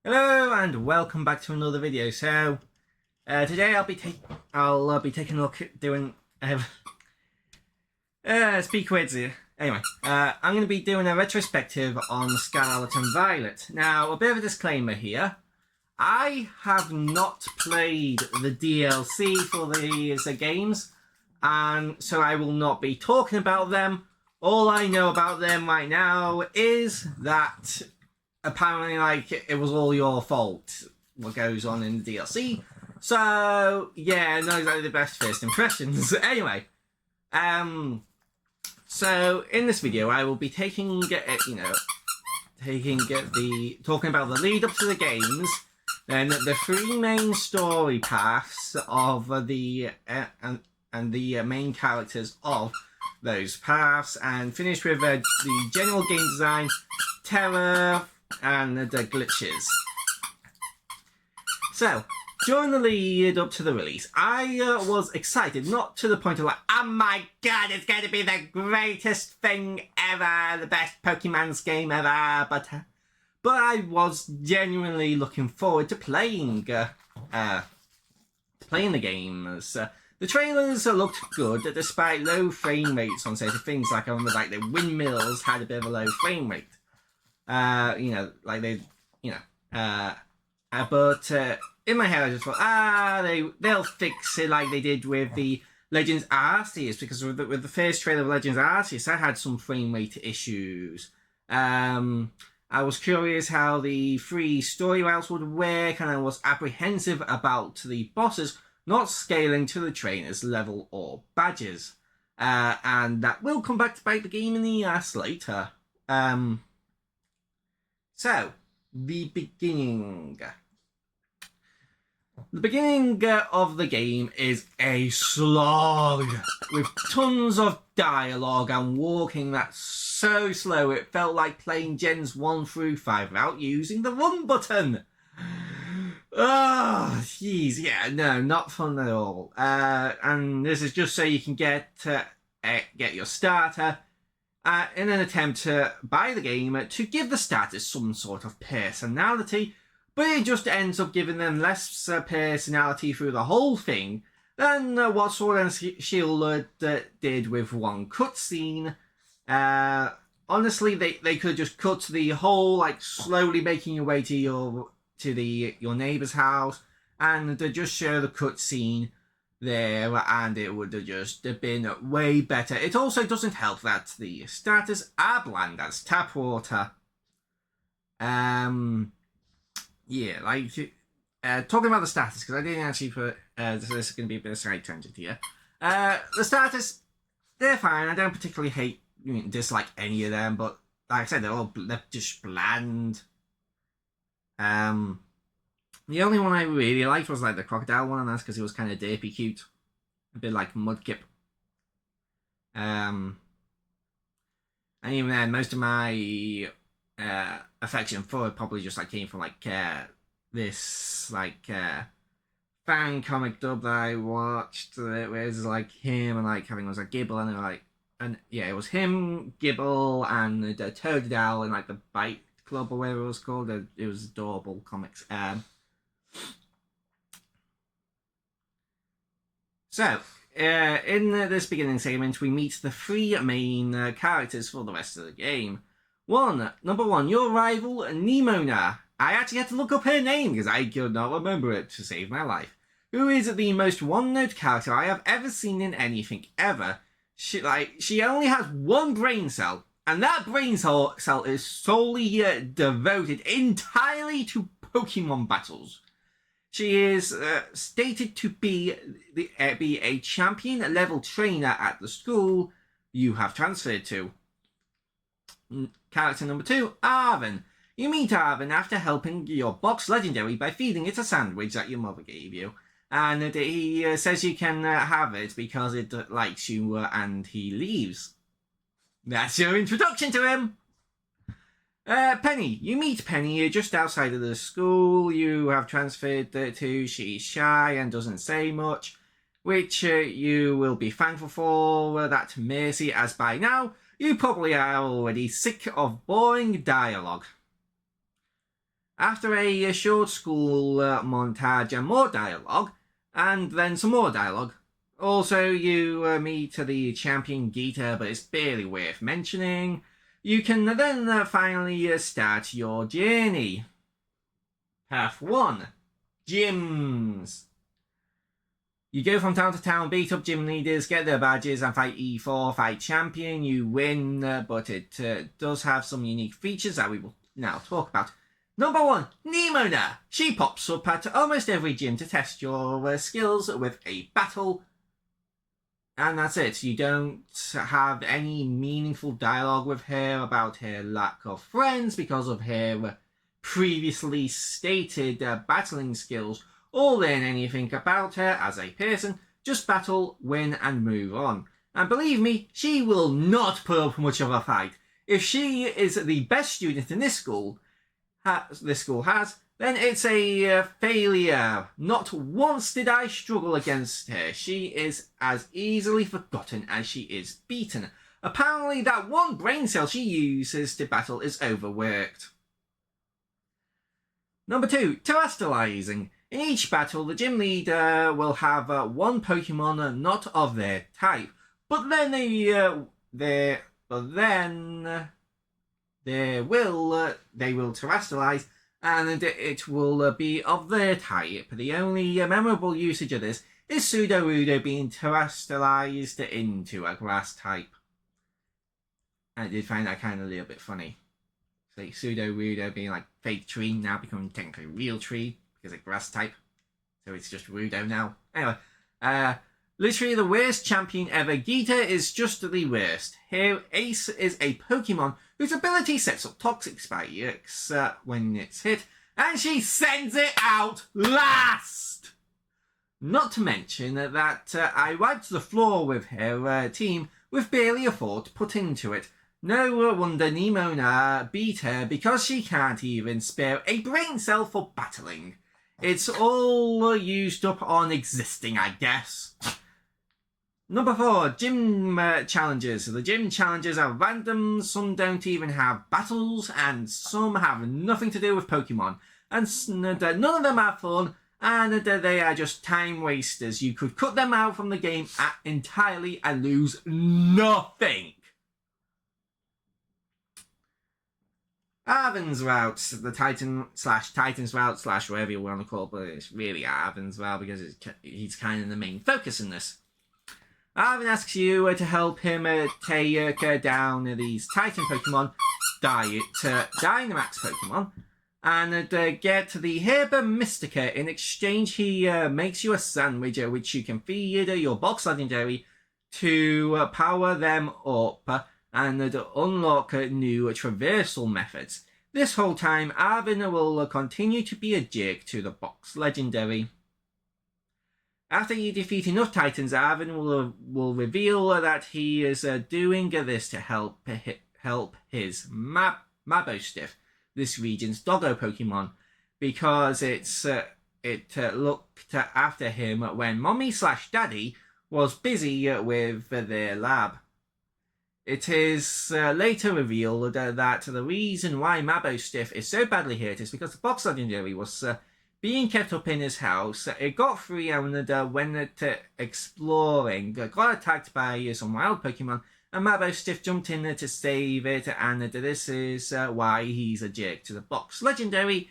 Hello and welcome back to another video. So today I'll be taking a look at doing speak words here. Anyway, I'm going to be doing a retrospective on Scarlet and Violet. Now, a bit of a disclaimer here. I have not played the DLC for these games, and so I will not be talking about them. All I know about them right now is that apparently, it was all your fault, what goes on in the DLC. So, yeah, not exactly the best first impressions. Anyway, so in this video, I will be talking about the lead up to the games, then the three main story paths of the and the main characters of those paths, and finish with the general game design, terror, and the glitches. So, during the lead up to the release, I was excited, not to the point of like, oh my god, it's going to be the greatest thing ever, the best Pokémon's game ever, but I was genuinely looking forward to playing the games. The trailers looked good, despite low frame rates on certain things, like I remember the windmills had a bit of a low frame rate. But in my head I just thought, they'll fix it like they did with the Legends Arceus, because with the first trailer of Legends Arceus, that had some frame rate issues. I was curious how the free story routes would work, and I was apprehensive about the bosses not scaling to the trainer's level or badges. And that will come back to bite the game in the ass later. So, the beginning. The beginning of the game is a slog, with tons of dialogue and walking that's so slow it felt like playing Gens 1 through 5 without using the run button. Oh, jeez, yeah, no, not fun at all. And this is just so you can get your starter, in an attempt to buy the game to give the starters some sort of personality, but it just ends up giving them less personality through the whole thing than what Sword and Shield did with one cutscene. Honestly, they could just cut the whole slowly making your way to your neighbour's house and just show the cutscene there, and it would have just been way better. It also doesn't help that the starters are bland as tap water. Talking about the starters, because I didn't actually put this is going to be a bit of a side tangent here. The starters, they're fine. I don't particularly dislike any of them, but like I said, they're just bland. The only one I really liked was the crocodile one, and that's because he was kind of derpy cute. A bit like Mudkip. And even then, most of my affection for it probably just came from this fan comic dub that I watched, where it's him and having was Gibble, and it was him, Gibble, and the Toadstool and the Bite Club or whatever it was called. It was adorable comics. So, in this beginning segment, we meet the three main characters for the rest of the game. Number one, your rival, Nemona. I actually had to look up her name because I could not remember it to save my life. Who is the most one-note character I have ever seen in anything ever. She only has one brain cell, and that brain cell is solely devoted entirely to Pokemon battles. She is stated to be a champion level trainer at the school you have transferred to. Character number two, Arven. You meet Arven after helping your box legendary by feeding it a sandwich that your mother gave you. And he says you can have it because it likes you, and he leaves. That's your introduction to him. Penny. You meet Penny just outside of the school you have transferred to. She's shy and doesn't say much, which you will be thankful for that mercy, as by now you probably are already sick of boring dialogue. After a short school montage and more dialogue, and then some more dialogue. Also, you meet the champion Gita, but it's barely worth mentioning. You can then finally start your journey. Path 1. Gyms. You go from town to town, beat up gym leaders, get their badges, and fight E4, fight champion. You win, but it does have some unique features that we will now talk about. Number 1, Nemona. She pops up at almost every gym to test your skills with a battle. And that's it. You don't have any meaningful dialogue with her about her lack of friends because of her previously stated battling skills, or learn anything about her as a person. Just battle, win, and move on. And believe me, she will not put up much of a fight. If she is the best student in this school has, then it's a failure. Not once did I struggle against her. She is as easily forgotten as she is beaten. Apparently that one brain cell she uses to battle is overworked. Number 2, terrestrializing. In each battle, the gym leader will have one Pokemon not of their type, but then they will terrestrialize, and it will be of their type. The only memorable usage of this is Sudowoodo being terrestrialized into a grass type. I did find that kind of a little bit funny. So Sudowoodo being like fake tree, now becoming technically real tree because it's grass type. So it's just Wudo now. Anyway, literally the worst champion ever. Gita is just the worst. Here, Ace is a Pokemon whose ability sets up toxic spikes when it's hit, and she sends it out last! Not to mention that I wiped the floor with her team with barely a thought put into it. No wonder Nemona beat her, because she can't even spare a brain cell for battling. It's all used up on existing, I guess. Number 4, gym challenges. The gym challenges are random, some don't even have battles, and some have nothing to do with Pokemon. And none of them are fun, and they are just time wasters. You could cut them out from the game entirely and lose nothing. Arven's route, the Titan's route / whatever you want to call it, but it's really Arven's route because he's kind of the main focus in this. Arven asks you to help him take down these Titan Pokemon, Dynamax Pokemon, and get the Herba Mystica. In exchange, he makes you a sandwich which you can feed your box legendary to power them up and unlock new traversal methods. This whole time, Arven will continue to be a jerk to the box legendary. After you defeat enough Titans, Arven will reveal that he is doing this to help his Mabostiff, this region's doggo Pokemon, because it looked after him when Mommy / Daddy was busy with their lab. It is later revealed that the reason why Mabostiff is so badly hurt is because the box legendary was being kept up in his house. It got free and went exploring, got attacked by some wild Pokemon, and Mabostiff jumped in to save it, and this is why he's a jerk to the box legendary.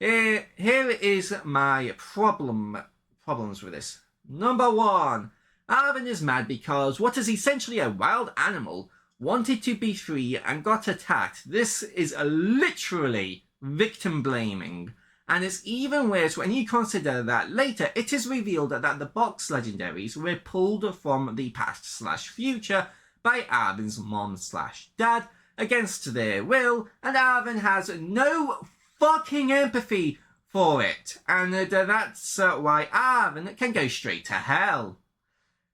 Here is my problems with this. Number 1. Arven is mad because what is essentially a wild animal wanted to be free and got attacked. This is literally victim blaming. And it's even worse when you consider that later it is revealed that the box legendaries were pulled from the past / future by Arven's mom / dad against their will, and Arven has no fucking empathy for it. And that's why Arven can go straight to hell.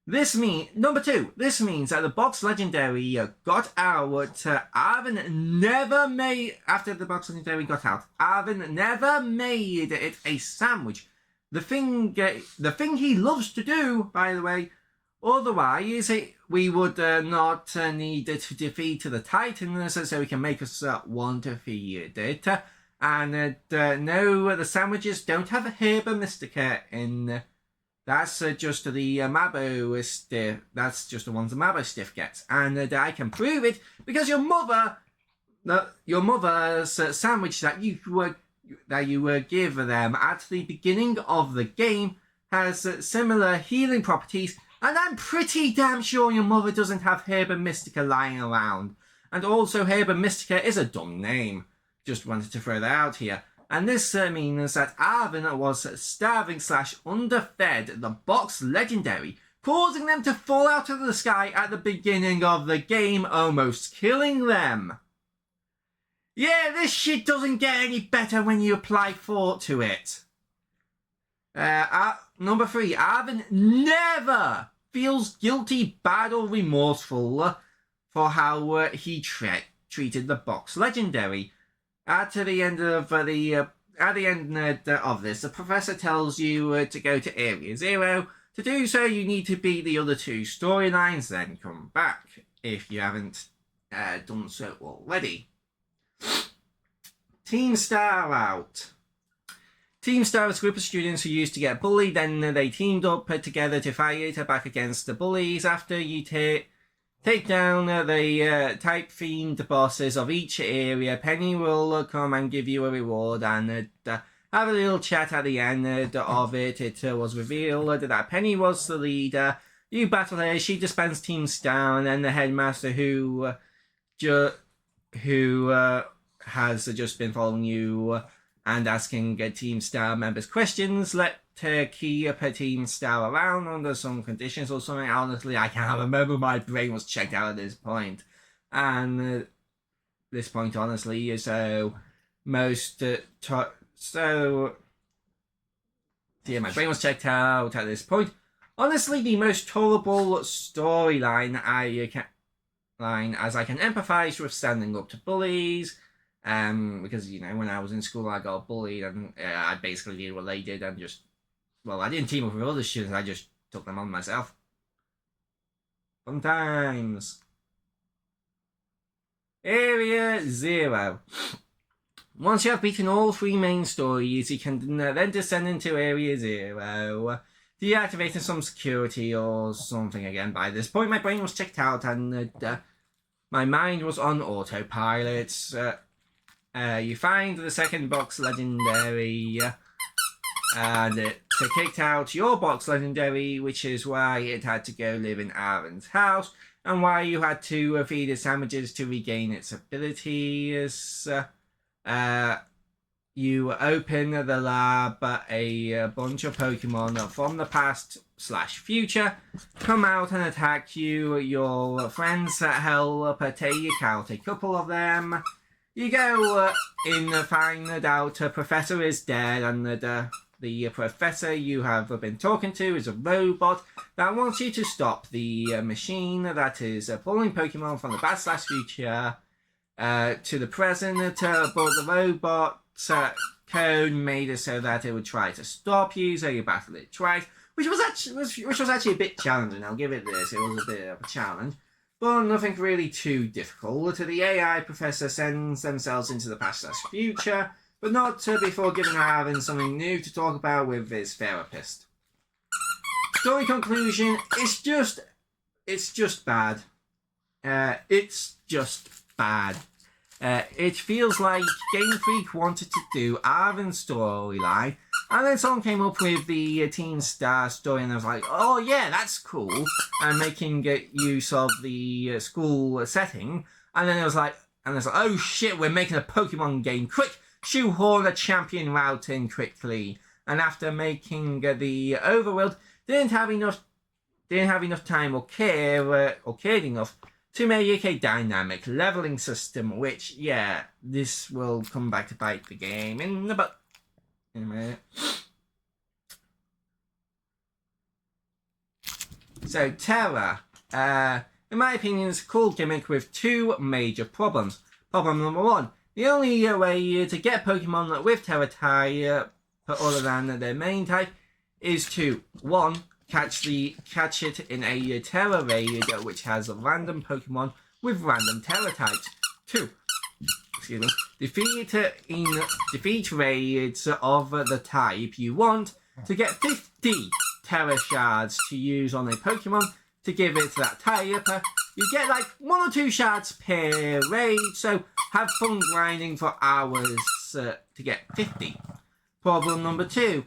Number 2, this means that the box legendary got out. Arven never made, after the box legendary got out, Arven never made it a sandwich. The thing he loves to do, by the way. Otherwise, we would not need to defeat the Titans, so we can make us want to feed it. And no, the sandwiches don't have a Herba Mystica in. That's just the Mabo stiff. That's just the ones the Mabo stiff gets, and I can prove it because your mother's sandwich that you give them at the beginning of the game has similar healing properties, and I'm pretty damn sure your mother doesn't have Herba Mystica lying around. And also, Herba Mystica is a dumb name. Just wanted to throw that out here. And this means that Arvin was starving/underfed the box legendary, causing them to fall out of the sky at the beginning of the game, almost killing them. Yeah, this shit doesn't get any better when you apply thought to it. Number 3, Arvin never feels guilty, bad, or remorseful for how he treated the box legendary. At the end of this, the professor tells you to go to Area 0. To do so, you need to beat the other 2 storylines, then come back if you haven't done so already. Team Star out. Team Star is a group of students who used to get bullied, then they teamed up together to fight back against the bullies. After you take down the type-themed bosses of each area, Penny will come and give you a reward and have a little chat at the end of it. It was revealed that Penny was the leader. You battle her, she disbands Team Star, and then the headmaster who has just been following you and asking Team Star members questions. Let her keep her Team Star around under some conditions or something. Honestly, I can't remember. My brain was checked out at this point. And this point, honestly, so most... yeah, my brain was checked out at this point. Honestly, the most tolerable storyline as I can empathise with standing up to bullies. Because, you know, when I was in school, I got bullied and I basically did what they did and just, well, I didn't team up with other students, I just took them on myself. Fun times. Area 0. Once you have beaten all 3 main stories, you can then descend into Area 0, deactivating some security or something again. By this point, my brain was checked out and my mind was on autopilot. You find the second box legendary and it kicked out your box legendary, which is why it had to go live in Aaron's house and why you had to feed it sandwiches to regain its abilities. You open the lab, a bunch of Pokemon from the past/future come out and attack you. Your friends help take out a couple of them. You go in, find out Professor is dead, and the professor you have been talking to is a robot that wants you to stop the machine that is pulling Pokemon from the past/future to the present, but the robot code made it so that it would try to stop you, so you battle it twice, which was actually a bit challenging. I'll give it this, it was a bit of a challenge. But nothing really too difficult. The AI professor sends themselves into the past/future, but not before giving Arvin something new to talk about with his therapist. Story conclusion, it's just bad. It's just bad. It feels like Game Freak wanted to do Arvin's storyline, and then someone came up with the Team Star story, and I was like, oh yeah, that's cool, and making use of the school setting. And then it was like, oh shit, we're making a Pokemon game. Quick, shoehorn a champion route in quickly. And after making the overworld, didn't have enough time or cared enough to make a dynamic leveling system, which, yeah, this will come back to bite the game in a minute. So, Terra, in my opinion, is a cool gimmick with 2 major problems. Problem number 1, the only way to get Pokemon with Terra type, other than their main type, is to 1. Catch it in a Terra raid which has random Pokemon with random Terra types. 2. defeat raids of the type you want to get 50 Terra Shards to use on a Pokemon to give it that type. You get like 1 or 2 shards per raid, so have fun grinding for hours to get 50. Problem number 2.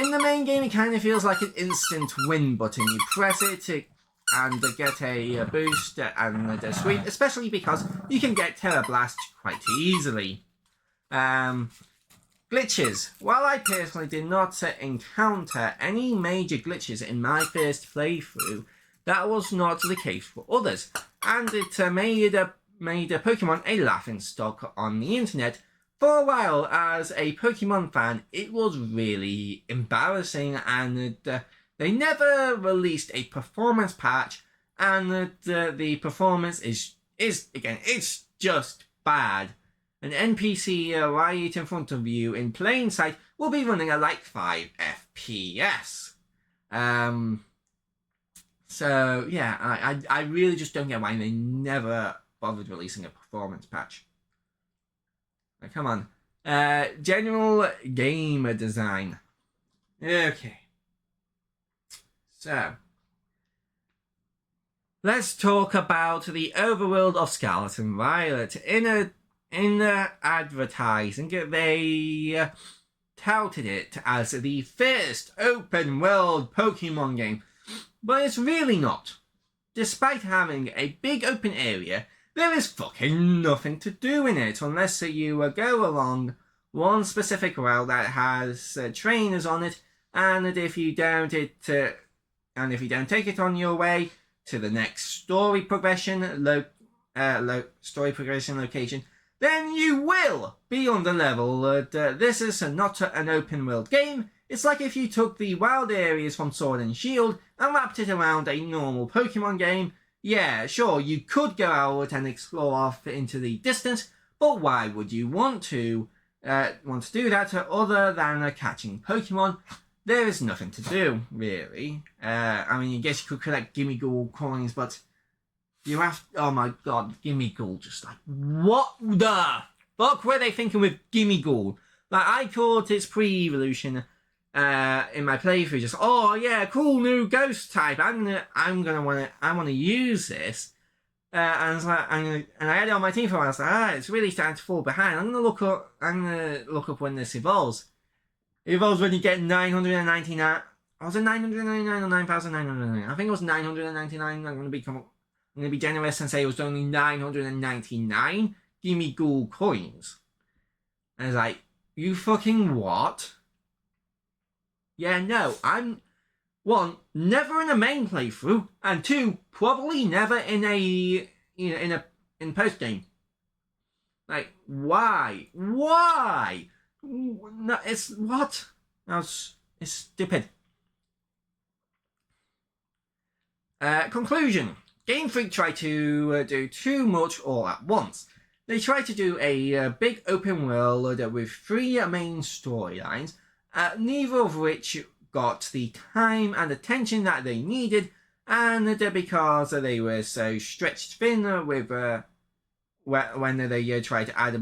In the main game, it kind of feels like an instant win button. You press it and get a boost and a sweep, especially because you can get Terra Blast quite easily. Glitches. While I personally did not encounter any major glitches in my first playthrough, that was not the case for others, and it made Pokemon a laughingstock on the internet. For a while, as a Pokemon fan, it was really embarrassing, and they never released a performance patch, and the performance is again, it's just bad. An NPC right in front of you in plain sight will be running at like 5 FPS. So yeah, I really just don't get why they never bothered releasing a performance patch. Now, come on. General game design. Okay. So, let's talk about the overworld of Scarlet and Violet. In the advertising, they touted it as the first open world Pokemon game, but it's really not. Despite having a big open area, there is fucking nothing to do in it unless you go along one specific route that has trainers on it, and if you don't take it on your way to the next story progression location, then you will be on the level. This is not an open world game. It's like if you took the wild areas from Sword and Shield and wrapped it around a normal Pokemon game. Yeah, sure, you could go out and explore off into the distance, but why would you want to do that other than catching Pokemon? There is nothing to do, really. I mean, I guess you could collect Gimme Ghoul coins, but you have... Oh my god, Gimme Ghoul, just like... What the fuck were they thinking with Gimme Ghoul? Like, I caught its pre-evolution in my playthrough, just, oh yeah, cool new ghost type. I want to use this. And I was like, and I had it on my team for a while. I was like, it's really starting to fall behind. I'm gonna look up when this evolves. It evolves when you get 999. Was it 999 or 9,999? I think it was 999. I'm gonna be generous and say it was only 999 Gimme Ghoul coins. And it's like, you fucking what? Yeah, no, I'm, 1, never in a main playthrough, and 2, probably never in a, in post game. Like, why? Why? No, it's, what? It's stupid. Conclusion. Game Freak tried to do too much all at once. They tried to do a big open world with 3 main storylines, neither of which got the time and attention that they needed, and because they were so stretched thin with when they tried to add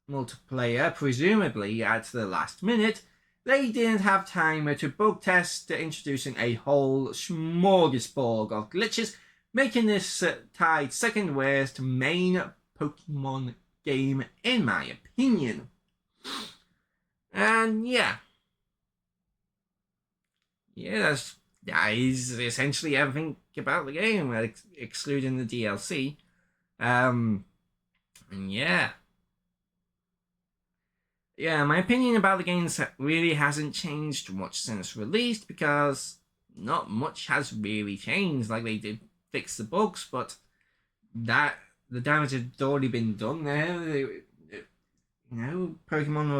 multiplayer, presumably at the last minute, they didn't have time to bug test introducing a whole smorgasbord of glitches, making this tied second worst main Pokemon game in my opinion. And yeah, that is essentially everything about the game, excluding the DLC. And yeah, my opinion about the games really hasn't changed much since released, because not much has really changed. Like, they did fix the bugs, but that the damage had already been done there. Pokemon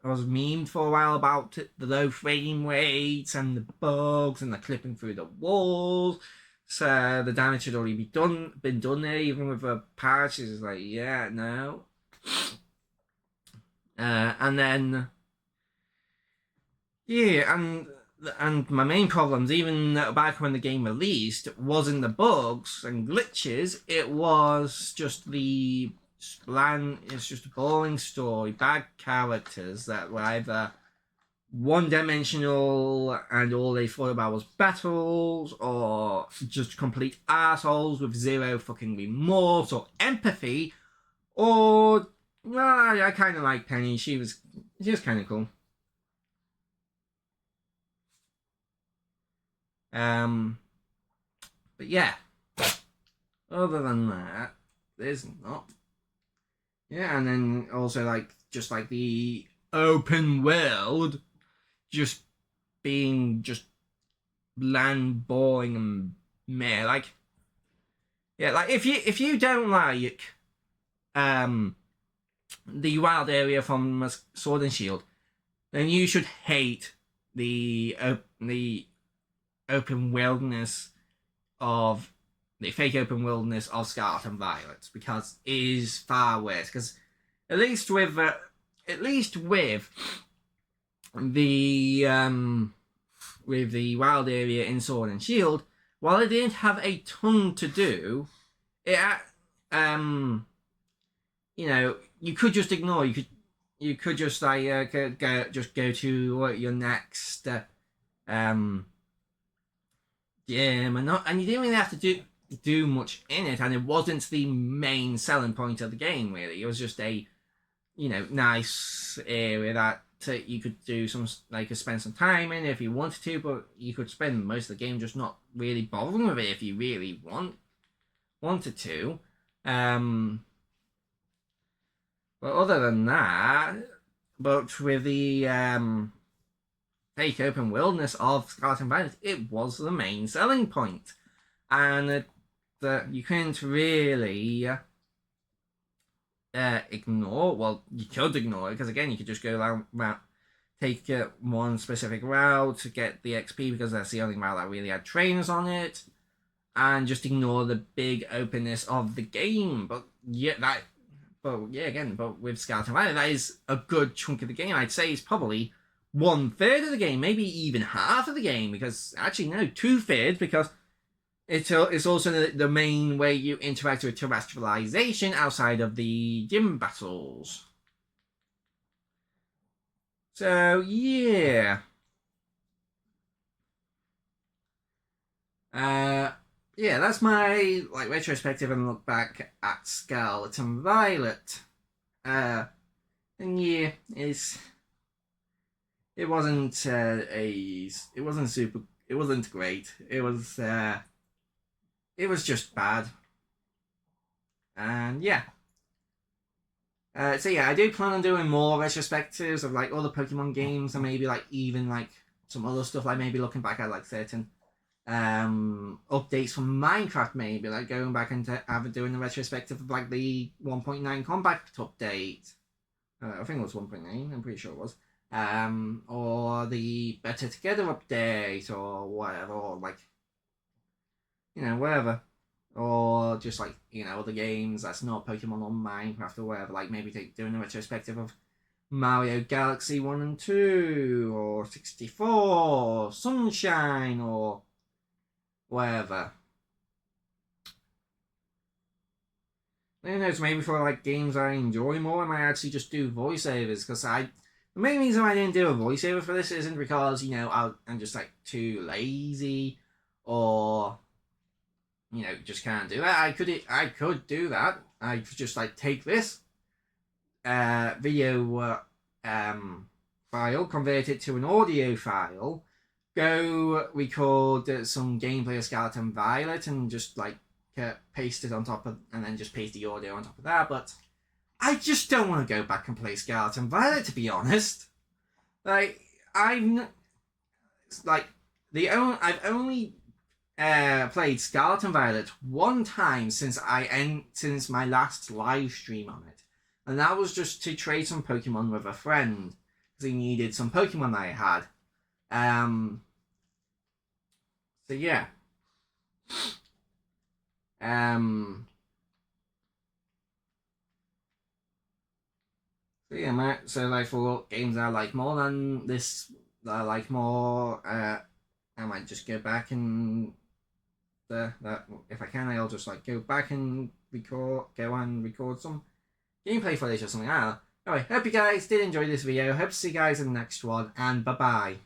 was memed for a while about the low frame rates and the bugs and the clipping through the walls. So the damage had already been done there, even with a patch. It's like, yeah, no. And then, yeah, and my main problems, even back when the game released, wasn't the bugs and glitches. It was just the It's bland. It's just a boring story. Bad characters that were either one-dimensional and all they thought about was battles, or just complete assholes with zero fucking remorse or empathy, or well, I kind of like Penny. She was kind of cool. But yeah, other than that, there's not. Yeah, and then also like just like the open world, just being just bland, boring, and meh. Like, yeah, like if you don't like the wild area from Sword and Shield, then you should hate the open wilderness of the fake open wilderness of Scarlet and Violet, because it is far worse. Because at least with the wild area in Sword and Shield, while it didn't have a ton to do, it you could just ignore. You could just like go to your next gym, and you didn't really have to do much in it, and it wasn't the main selling point of the game. Really, it was just a nice area that you could do spend some time in if you wanted to, but you could spend most of the game just not really bothering with it if you really wanted to. But other than that, but with the fake open wilderness of Scarlet and Violet, it was the main selling point, and you couldn't really ignore. Well, you could ignore it because again, you could just go around take one specific route to get the XP because that's the only route that really had trainers on it, and just ignore the big openness of the game. But with Scarlet and Violet, that is a good chunk of the game. I'd say it's probably 1/3 of the game, maybe even half of the game, because actually no, 2/3, because it's also the main way you interact with terrestrialization outside of the gym battles. So yeah. Yeah, that's my retrospective and look back at Scarlet and Violet. And yeah, it wasn't it wasn't great. It was just bad. And yeah. So yeah, I do plan on doing more retrospectives of other Pokemon games, and maybe even some other stuff, maybe looking back at certain updates from Minecraft, maybe going back and doing a retrospective of the 1.9 Compact update. I think it was 1.9. I'm pretty sure it was. Or the Better Together update, or whatever, or whatever, or just other games that's not Pokemon or Minecraft or whatever. Maybe doing a retrospective of Mario Galaxy 1 and 2, or 64, Sunshine, or whatever. Who knows, maybe for games I enjoy more, I might actually just do voiceovers, because the main reason I didn't do a voiceover for this isn't because, I'm just too lazy, or just can't do that. I could do that. I could just take this video file, convert it to an audio file, go record some gameplay of Scarlet and Violet, and just paste it on top of, and then just paste the audio on top of that. But I just don't want to go back and play Scarlet and Violet, to be honest. I've only played Scarlet and Violet one time since my last live stream on it, and that was just to trade some Pokemon with a friend because he needed some Pokemon that I had. So yeah. So yeah, for games I like more than this, that I like more, I might just go back and that if I can, I'll just go back and record some gameplay footage or something. I don't know. Anyway, hope you guys did enjoy this video. Hope to see you guys in the next one, and bye-bye.